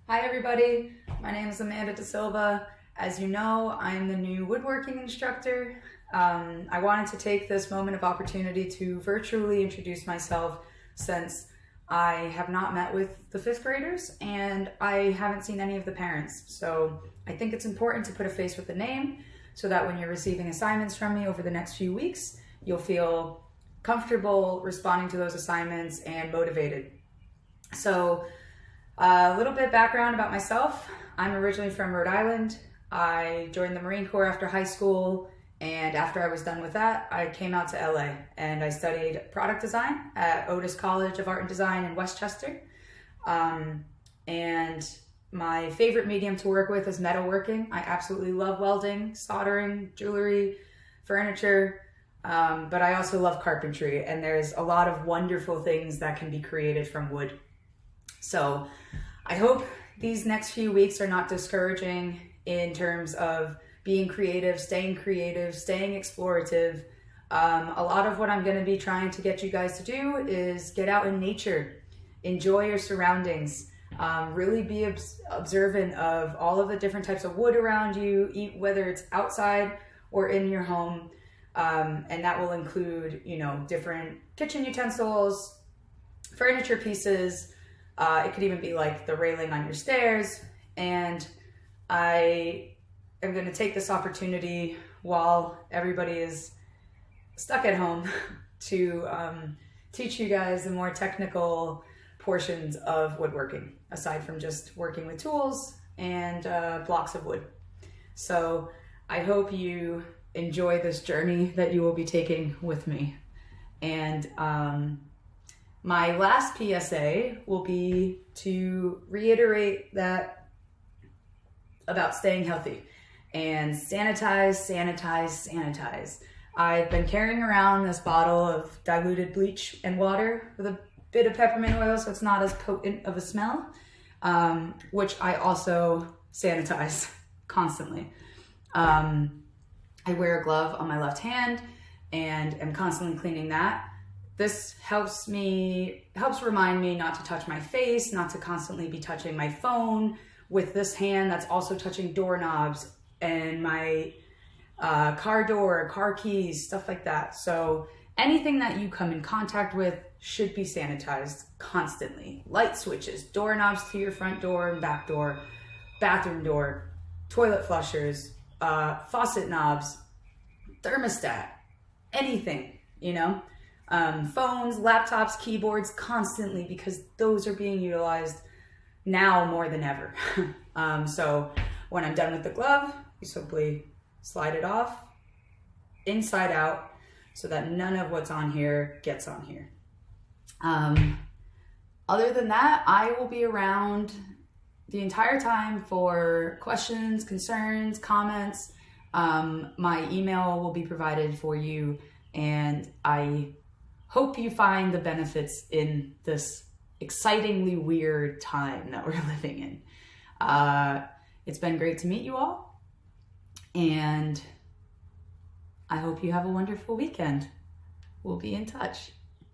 Hi everybody, my name is Amanda Da Silva. As you know, I'm the new woodworking instructor. I wanted to take this moment of opportunity to virtually introduce myself since I have not met with the fifth graders and I haven't seen any of the parents. So I think it's important to put a face with the name so that when you're receiving assignments from me over the next few weeks, you'll feel comfortable responding to those assignments and motivated. So a little bit background about myself. I'm originally from Rhode Island. I joined the Marine Corps after high school, and after I was done with that, I came out to LA and I studied product design at Otis College of Art and Design in Westchester. And my favorite medium to work with is metalworking. I absolutely love welding, soldering, jewelry, furniture, but I also love carpentry, and there's a lot of wonderful things that can be created from wood. So I hope these next few weeks are not discouraging in terms of being creative, staying explorative. A lot of what I'm going to be trying to get you guys to do is get out in nature, enjoy your surroundings, really be observant of all of the different types of wood around you, whether it's outside or in your home. And that will include, different kitchen utensils, furniture pieces. It could even be like the railing on your stairs. And I am going to take this opportunity while everybody is stuck at home to teach you guys the more technical portions of woodworking, aside from just working with tools and blocks of wood. So I hope you enjoy this journey that you will be taking with me. And my last PSA will be to reiterate that about staying healthy and sanitize. I've been carrying around this bottle of diluted bleach and water with a bit of peppermint oil so it's not as potent of a smell, which I also sanitize constantly. I wear a glove on my left hand and am constantly cleaning that. This helps remind me not to touch my face, not to constantly be touching my phone with this hand that's also touching doorknobs and my car door, car keys, stuff like that. So anything that you come in contact with should be sanitized constantly. Light switches, doorknobs to your front door and back door, bathroom door, toilet flushers, faucet knobs, thermostat, anything, phones, laptops, keyboards, constantly, because those are being utilized now more than ever. So when I'm done with the glove, you simply slide it off inside out so that none of what's on here gets on here. Other than that, I will be around the entire time for questions, concerns, comments. My email will be provided for you, and I hope you find the benefits in this excitingly weird time that we're living in. It's been great to meet you all, and I hope you have a wonderful weekend. We'll be in touch.